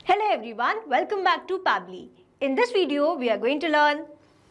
Hello everyone, welcome back to Pabbly. In this video, we are going to learn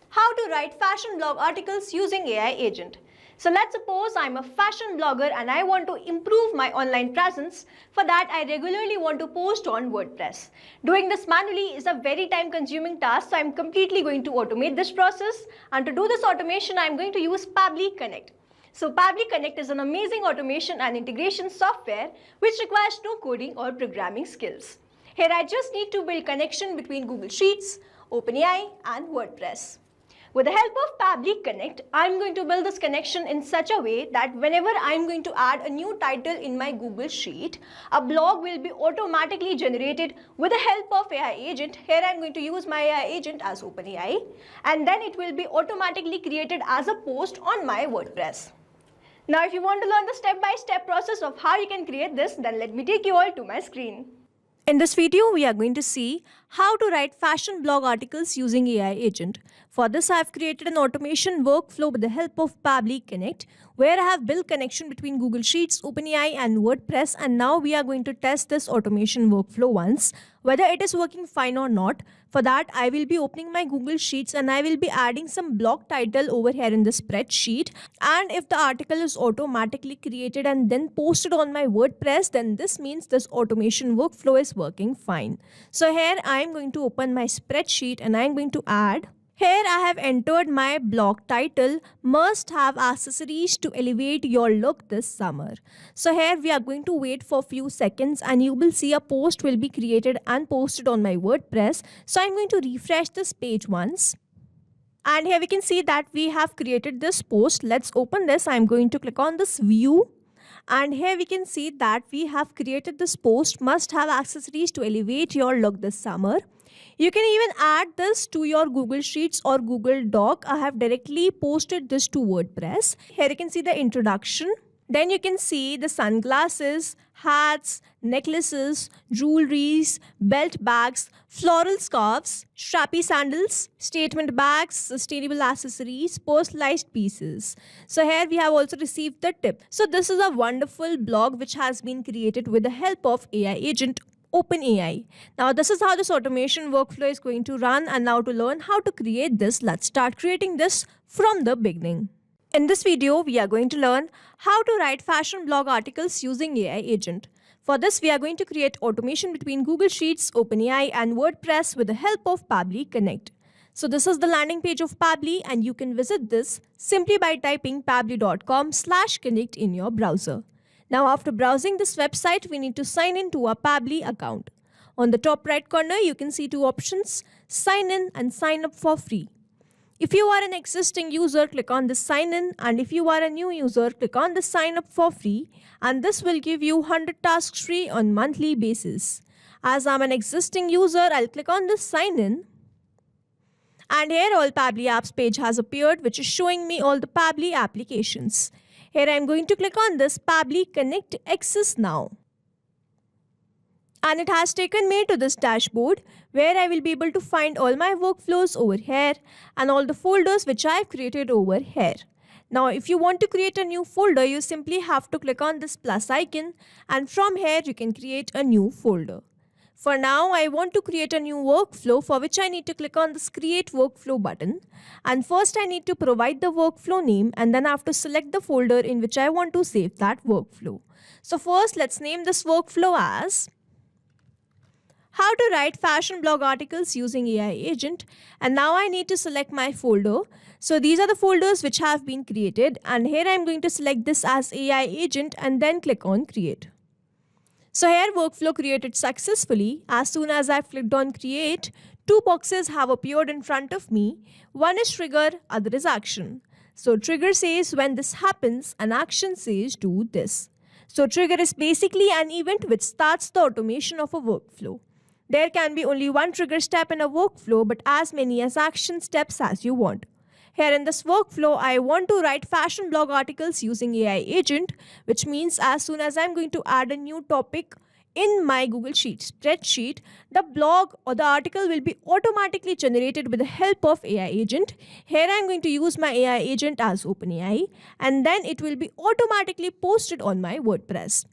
how to write fashion blog articles using AI agent. So let's suppose I'm a fashion blogger and I want to improve my online presence. For that, I regularly want to post on WordPress. Doing this manually is a very time consuming task, so I'm completely going to automate this process. And to do this automation, I'm going to use Pabbly Connect. So Pabbly Connect is an amazing automation and integration software which requires no coding or programming skills. Here I just need to build connection between Google Sheets, OpenAI and WordPress. With the help of Pabbly Connect, I'm going to build this connection in such a way that whenever I'm going to add a new title in my Google Sheet, a blog will be automatically generated with the help of AI agent. Here I'm going to use my AI agent as OpenAI, and then it will be automatically created as a post on my WordPress. Now if you want to learn the step-by-step process of how you can create this, then let me take you all to my screen. In this video, we are going to see how to write fashion blog articles using AI agent. For this, I have created an automation workflow with the help of Pabbly Connect, where I have built connection between Google Sheets, OpenAI and WordPress, and now we are going to test this automation workflow once, whether it is working fine or not. For that, I will be opening my Google Sheets and I will be adding some blog title over here in the spreadsheet. And if the article is automatically created and then posted on my WordPress, then this means this automation workflow is working fine. So here I am going to open my spreadsheet and I am going to add. Here I have entered my blog title, must have accessories to elevate your look this summer. So here we are going to wait for a few seconds and you will see a post will be created and posted on my WordPress. So I'm going to refresh this page once. And here we can see that we have created this post. Let's open this. I'm going to click on this view. And here we can see that we have created this post, must have accessories to elevate your look this summer. You can even add this to your Google Sheets or Google Doc. I have directly posted this to WordPress. Here you can see the introduction. Then you can see the sunglasses, hats, necklaces, jewelries, belt bags, floral scarves, strappy sandals, statement bags, sustainable accessories, personalized pieces. So here we have also received the tip. So this is a wonderful blog which has been created with the help of AI agent OpenAI. Now this is how this automation workflow is going to run, and now to learn how to create this, let's start creating this from the beginning. In this video, we are going to learn how to write fashion blog articles using AI agent. For this, we are going to create automation between Google Sheets, OpenAI and WordPress with the help of Pabbly Connect. So this is the landing page of Pabbly and you can visit this simply by typing pabbly.com/connect in your browser. Now after browsing this website, we need to sign in to our Pabbly account. On the top right corner, you can see two options, sign in and sign up for free. If you are an existing user, click on the sign in, and if you are a new user, click on the sign up for free, and this will give you 100 tasks free on monthly basis. As I'm an existing user, I'll click on the sign in, and here all Pabbly apps page has appeared, which is showing me all the Pabbly applications. Here I'm going to click on this Pabbly Connect Access Now. And it has taken me to this dashboard where I will be able to find all my workflows over here and all the folders which I have created over here. Now if you want to create a new folder, you simply have to click on this plus icon, and from here you can create a new folder. For now, I want to create a new workflow, for which I need to click on this create workflow button. And first I need to provide the workflow name, and then I have to select the folder in which I want to save that workflow. So first let's name this workflow as how to write fashion blog articles using AI agent. And now I need to select my folder. So these are the folders which have been created, and here I'm going to select this as AI agent and then click on create. So here workflow created successfully. As soon as I've clicked on create, two boxes have appeared in front of me. One is trigger, other is action. So trigger says when this happens, and action says do this. So trigger is basically an event which starts the automation of a workflow. There can be only one trigger step in a workflow, but as many as action steps as you want. Here in this workflow, I want to write fashion blog articles using AI agent, which means as soon as I'm going to add a new topic in my Google Sheets spreadsheet, the blog or the article will be automatically generated with the help of AI agent. Here I'm going to use my AI agent as OpenAI, and then it will be automatically posted on my WordPress.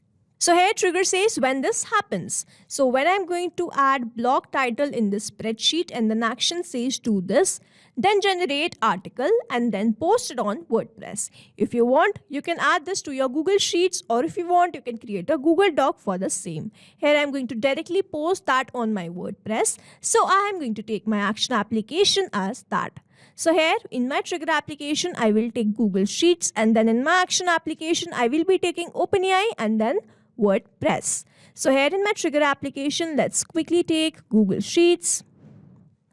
So here trigger says when this happens. So when I'm going to add blog title in this spreadsheet and then action says do this, then generate article and then post it on WordPress. If you want, you can add this to your Google Sheets, or if you want, you can create a Google Doc for the same. Here I'm going to directly post that on my WordPress. So I am going to take my action application as that. So here in my trigger application, I will take Google Sheets, and then in my action application, I will be taking OpenAI and then WordPress. So here in my trigger application, let's quickly take Google Sheets.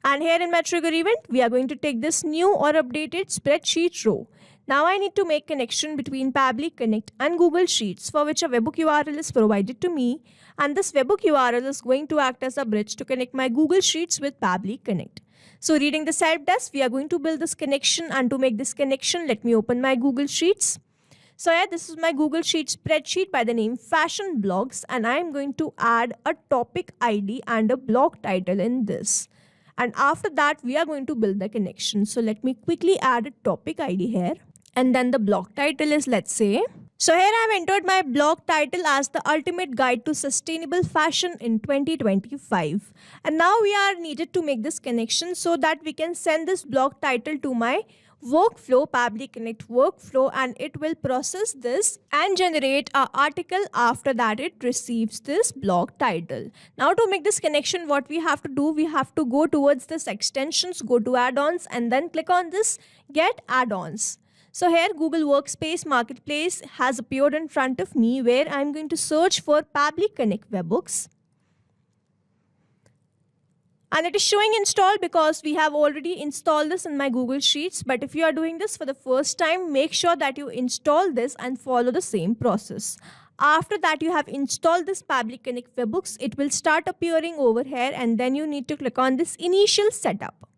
And here in my trigger event, we are going to take this new or updated spreadsheet row. Now I need to make connection between Pabbly Connect and Google Sheets, for which a webhook URL is provided to me. And this webhook URL is going to act as a bridge to connect my Google Sheets with Pabbly Connect. So reading the help desk, we are going to build this connection, and to make this connection, let me open my Google Sheets. So yeah, this is my Google Sheets spreadsheet by the name Fashion Blogs, and I am going to add a topic ID and a blog title in this. And after that, we are going to build the connection. So let me quickly add a topic ID here. And then the blog title is, let's say. So here I have entered my blog title as the ultimate guide to sustainable fashion in 2025. And now we are needed to make this connection so that we can send this blog title to my workflow, Pabbly Connect workflow, and it will process this and generate an article. After that, it receives this blog title. Now to make this connection, what we have to do, we have to go towards this extensions, go to add-ons, and then click on this get add-ons. So here Google Workspace Marketplace has appeared in front of me, where I'm going to search for Pabbly Connect webhooks. And it is showing install because we have already installed this in my Google Sheets. But if you are doing this for the first time, make sure that you install this and follow the same process. After that, you have installed this Pabbly Connect webhooks, it will start appearing over here, and then you need to click on this initial setup.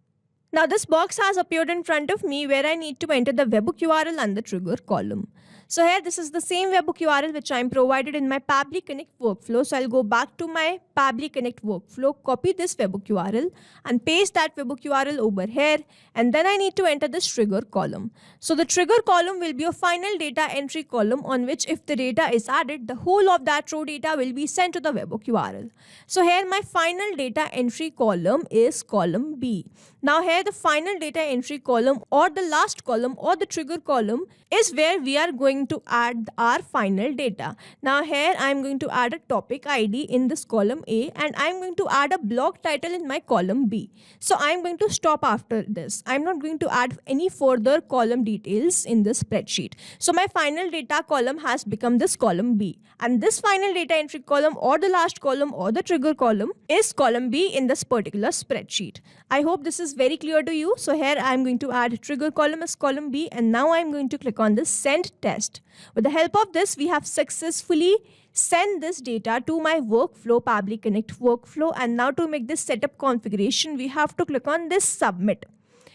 Now this box has appeared in front of me, where I need to enter the webhook URL and the trigger column. So here this is the same webhook URL which I am provided in my Pabbly Connect workflow. So I'll go back to my Pabbly Connect workflow, copy this webhook URL and paste that webhook URL over here. And then I need to enter this trigger column. So the trigger column will be a final data entry column on which if the data is added, the whole of that row data will be sent to the webhook URL. So here my final data entry column is column B. Now here the final data entry column or the last column or the trigger column is where we are going to add our final data. Now here I am going to add a topic ID in this column A, and I am going to add a blog title in my column B. So I am going to stop after this. I am not going to add any further column details in this spreadsheet. So my final data column has become this column B, and this final data entry column or the last column or the trigger column is column B in this particular spreadsheet. I hope this is very clear to you. So here I am going to add trigger column as column B, and now I am going to click on this send test. With the help of this, we have successfully sent this data to my workflow, Pabbly Connect workflow. And now to make this setup configuration, we have to click on this submit.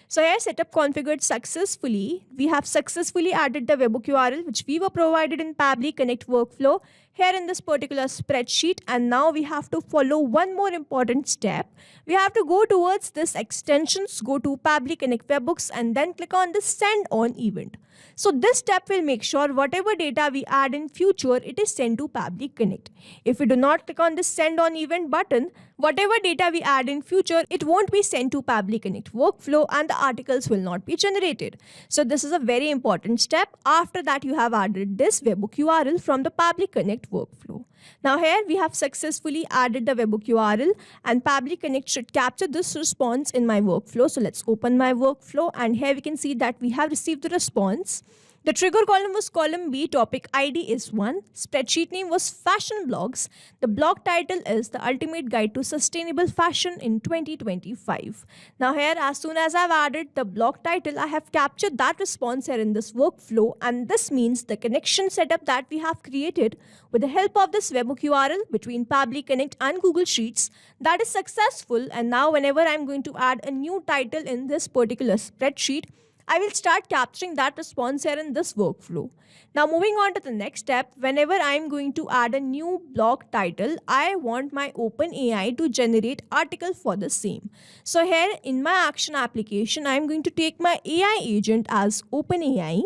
So here setup configured successfully. We have successfully added the webhook URL which we were provided in Pabbly Connect workflow here in this particular spreadsheet. And now we have to follow one more important step. We have to go towards this extensions, go to Pabbly Connect webhooks, and then click on this send on event. So this step will make sure whatever data we add in future, it is sent to Pabbly Connect. If we do not click on this send on event button, whatever data we add in future, it won't be sent to Pabbly Connect workflow and the articles will not be generated. So this is a very important step. After that, you have added this webhook URL from the Pabbly Connect workflow. Now here we have successfully added the webhook URL, and Pabbly Connect should capture this response in my workflow. So let's open my workflow, and here we can see that we have received the response. The trigger column was column B, topic ID is 1, spreadsheet name was Fashion Blogs, the blog title is The Ultimate Guide to Sustainable Fashion in 2025. Now here, as soon as I've added the blog title, I have captured that response here in this workflow, and this means the connection setup that we have created with the help of this webhook URL between Pabbly Connect and Google Sheets, that is successful. And now whenever I'm going to add a new title in this particular spreadsheet, I will start capturing that response here in this workflow. Now moving on to the next step, whenever I am going to add a new blog title, I want my OpenAI to generate article for the same. So here in my action application, I am going to take my AI agent as OpenAI.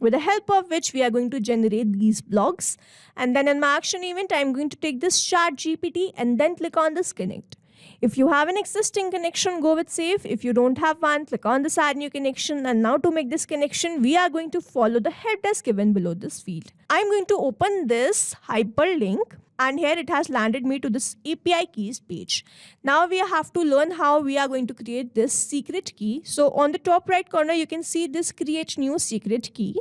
with the help of which we are going to generate these blogs. And then in my action event, I'm going to take this ChatGPT and then click on this connect. If you have an existing connection, go with save. If you don't have one, click on this add new connection. And now to make this connection, we are going to follow the help desk given below this field. I'm going to open this hyperlink. And here it has landed me to this API keys page. Now we have to learn how we are going to create this secret key. So on the top right corner, you can see this create new secret key.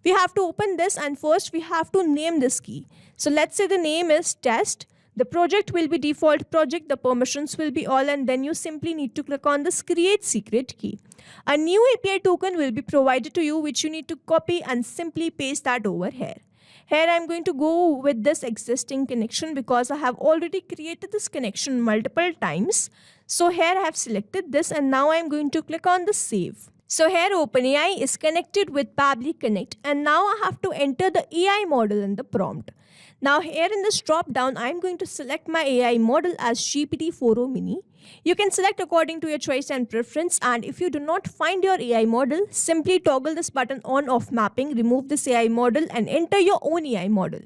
We have to open this and first we have to name this key. So let's say the name is test. The project will be default project. The permissions will be all, and then you simply need to click on this create secret key. A new API token will be provided to you, which you need to copy and simply paste that over here. Here I'm going to go with this existing connection because I have already created this connection multiple times. So here I have selected this and now I'm going to click on the save. So here OpenAI is connected with Pabbly Connect and now I have to enter the AI model in the prompt. Now here in this drop down, I'm going to select my AI model as GPT-4o Mini. You can select according to your choice and preference, and if you do not find your AI model, simply toggle this button on off mapping, remove this AI model and enter your own AI model.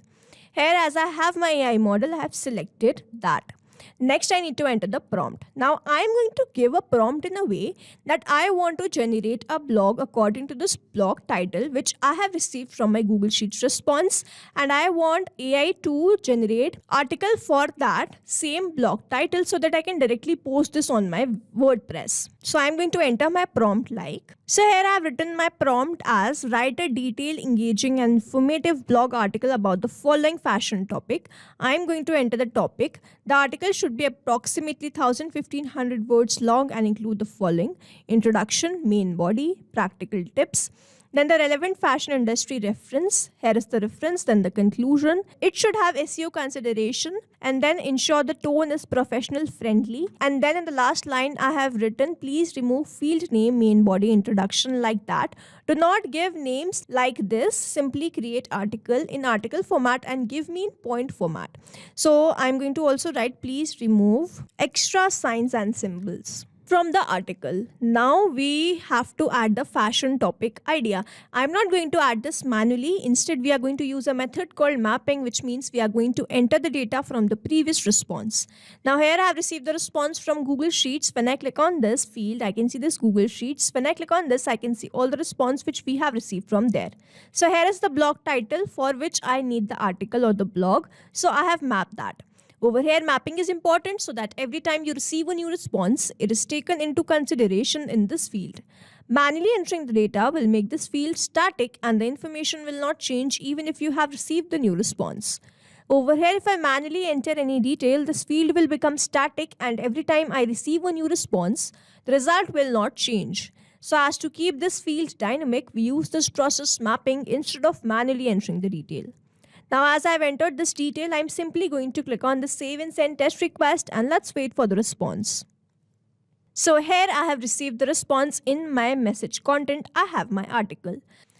Here as I have my AI model, I have selected that. Next, I need to enter the prompt. Now, I am going to give a prompt in a way that I want to generate a blog according to this blog title, which I have received from my Google Sheets response. And I want AI to generate article for that same blog title so that I can directly post this on my WordPress. So, I am going to enter my prompt like. So, here I have written my prompt as write a detailed, engaging and informative blog article about the following fashion topic. I am going to enter the topic. The article should be approximately 1500 words long and include the following: introduction, main body, practical tips, then the relevant fashion industry reference. Here is the reference, then the conclusion. It should have SEO consideration and then ensure the tone is professional friendly. And then in the last line, I have written, please remove field name, main body, introduction, like that. Do not give names like this. Simply create article in article format and give me in point format. So I'm going to also write, please remove extra signs and symbols from the article. Now we have to add the fashion topic idea. I'm not going to add this manually. Instead, we are going to use a method called mapping, which means we are going to enter the data from the previous response. Now here I have received the response from Google Sheets. When I click on this field, I can see this Google Sheets. When I click on this, I can see all the response which we have received from there. So here is the blog title for which I need the article or the blog. So I have mapped that. Over here, mapping is important so that every time you receive a new response, it is taken into consideration in this field. Manually entering the data will make this field static and the information will not change even if you have received the new response. Over here, if I manually enter any detail, this field will become static and every time I receive a new response, the result will not change. So as to keep this field dynamic, we use this process mapping instead of manually entering the detail. Now, as I've entered this detail, I'm simply going to click on the save and send test request and let's wait for the response. So here I have received the response. In my message content, I have my article.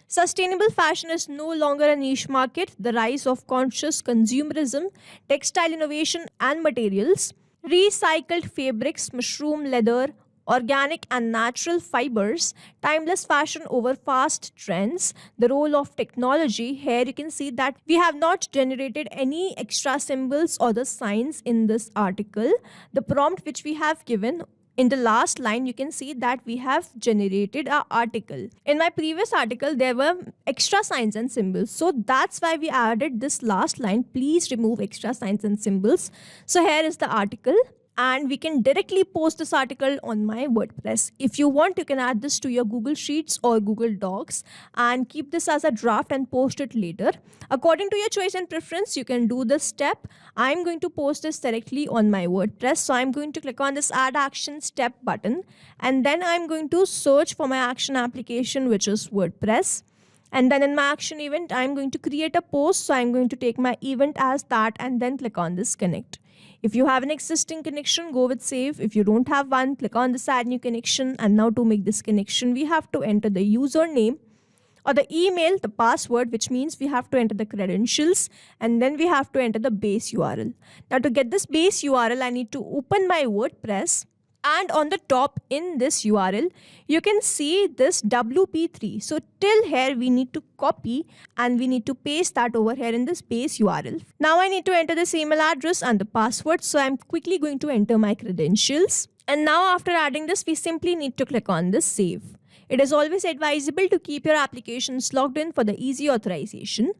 Sustainable fashion is no longer a niche market. The rise of conscious consumerism, textile innovation and materials, recycled fabrics, mushroom leather, organic and natural fibers, timeless fashion over fast trends, the role of technology. Here you can see that we have not generated any extra symbols or the signs in this article. The prompt which we have given in the last line, you can see that we have generated our article. In my previous article, there were extra signs and symbols. So that's why we added this last line, please remove extra signs and symbols. So here is the article. And we can directly post this article on my WordPress. If you want, you can add this to your Google Sheets or Google Docs and keep this as a draft and post it later. According to your choice and preference, you can do this step. I'm going to post this directly on my WordPress. So I'm going to click on this add action step button. And then I'm going to search for my action application, which is WordPress. And then in my action event, I'm going to create a post. So I'm going to take my event as that and then click on this connect. If you have an existing connection, go with save. If you don't have one, click on this add new connection. And now to make this connection, we have to enter the username or the email, the password, which means we have to enter the credentials and then we have to enter the base URL. Now to get this base URL, I need to open my WordPress And on the top in this URL, you can see this WP3. So till here we need to copy and we need to paste that over here in this base URL. Now I need to enter this email address and the password. So I'm quickly going to enter my credentials. And now after adding this, we simply need to click on this save. It is always advisable to keep your applications logged in for the easy authorization.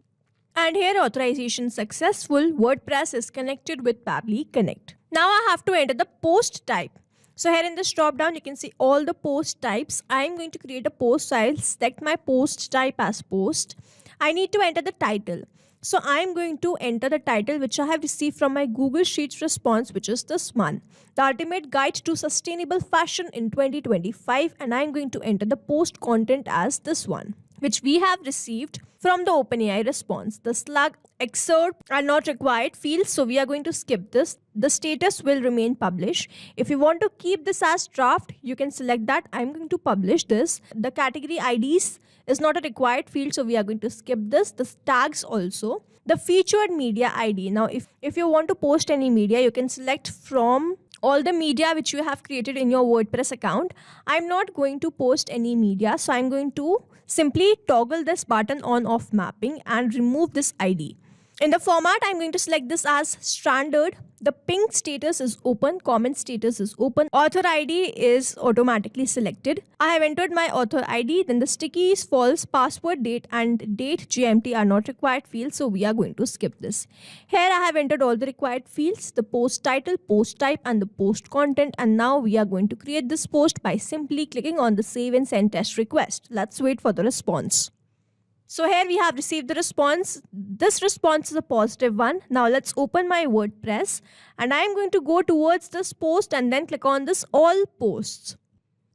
And here authorization successful, WordPress is connected with Pabbly Connect. Now I have to enter the post type. So here in this drop down, you can see all the post types. I am going to create a post, so I'll select my post type as post. I need to enter the title. So I am going to enter the title which I have received from my Google Sheets response, which is this one, The Ultimate Guide to Sustainable Fashion in 2025. And I am going to enter the post content as this one, which we have received from the OpenAI response. The slug excerpt are not required fields, so we are going to skip this. The status will remain published. If you want to keep this as draft, you can select that. I'm going to publish this. The category IDs is not a required field, so we are going to skip this. The tags also. The featured media ID. Now, if you want to post any media, you can select from all the media which you have created in your WordPress account. I'm not going to post any media, so I'm going to simply toggle this button on off mapping and remove this ID. In the format, I'm going to select this as standard. The ping status is open, comment status is open, author ID is automatically selected. I have entered my author ID, then the sticky is false, password, date and date GMT are not required fields, so we are going to skip this. Here I have entered all the required fields, the post title, post type and the post content, and now we are going to create this post by simply clicking on the save and send test request. Let's wait for the response. So here we have received the response. This response is a positive one. Now let's open my WordPress and I am going to go towards this post and then click on this all posts.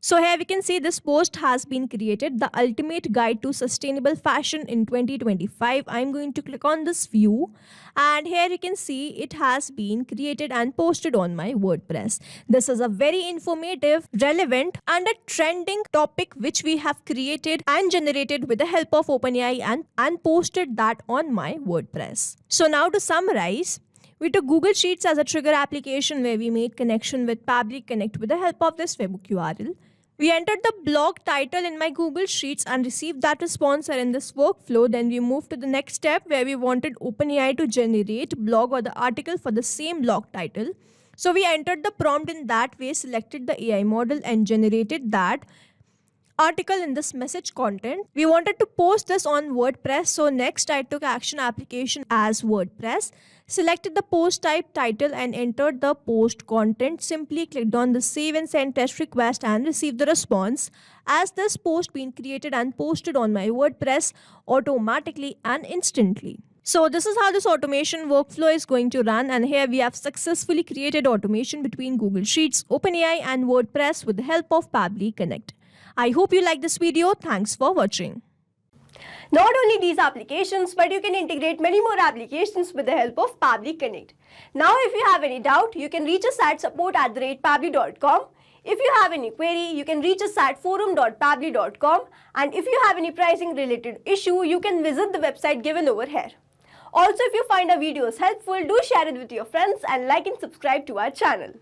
So here we can see this post has been created, The Ultimate Guide to Sustainable Fashion in 2025. I'm going to click on this view and here you can see it has been created and posted on my WordPress. This is a very informative, relevant and a trending topic which we have created and generated with the help of OpenAI and posted that on my WordPress. So now to summarize, we took Google Sheets as a trigger application where we made connection with Pabbly Connect with the help of this webhook URL. We entered the blog title in my Google Sheets and received that response in this workflow. Then we moved to the next step where we wanted OpenAI to generate blog or the article for the same blog title. So we entered the prompt in that way, selected the AI model and generated that article in this message content. We wanted to post this on WordPress, so next I took action application as WordPress, selected the post type title and entered the post content, simply clicked on the save and send test request and received the response as this post being created and posted on my WordPress automatically and instantly. So this is how this automation workflow is going to run, and here we have successfully created automation between Google Sheets, OpenAI and WordPress with the help of Pabbly Connect. I hope you like this video. Thanks for watching. Not only these applications, but you can integrate many more applications with the help of Pabbly Connect. Now, if you have any doubt, you can reach us at support@pabbly.com. If you have any query, you can reach us at forum.pabbly.com. And if you have any pricing related issue, you can visit the website given over here. Also, if you find our videos helpful, do share it with your friends and like and subscribe to our channel.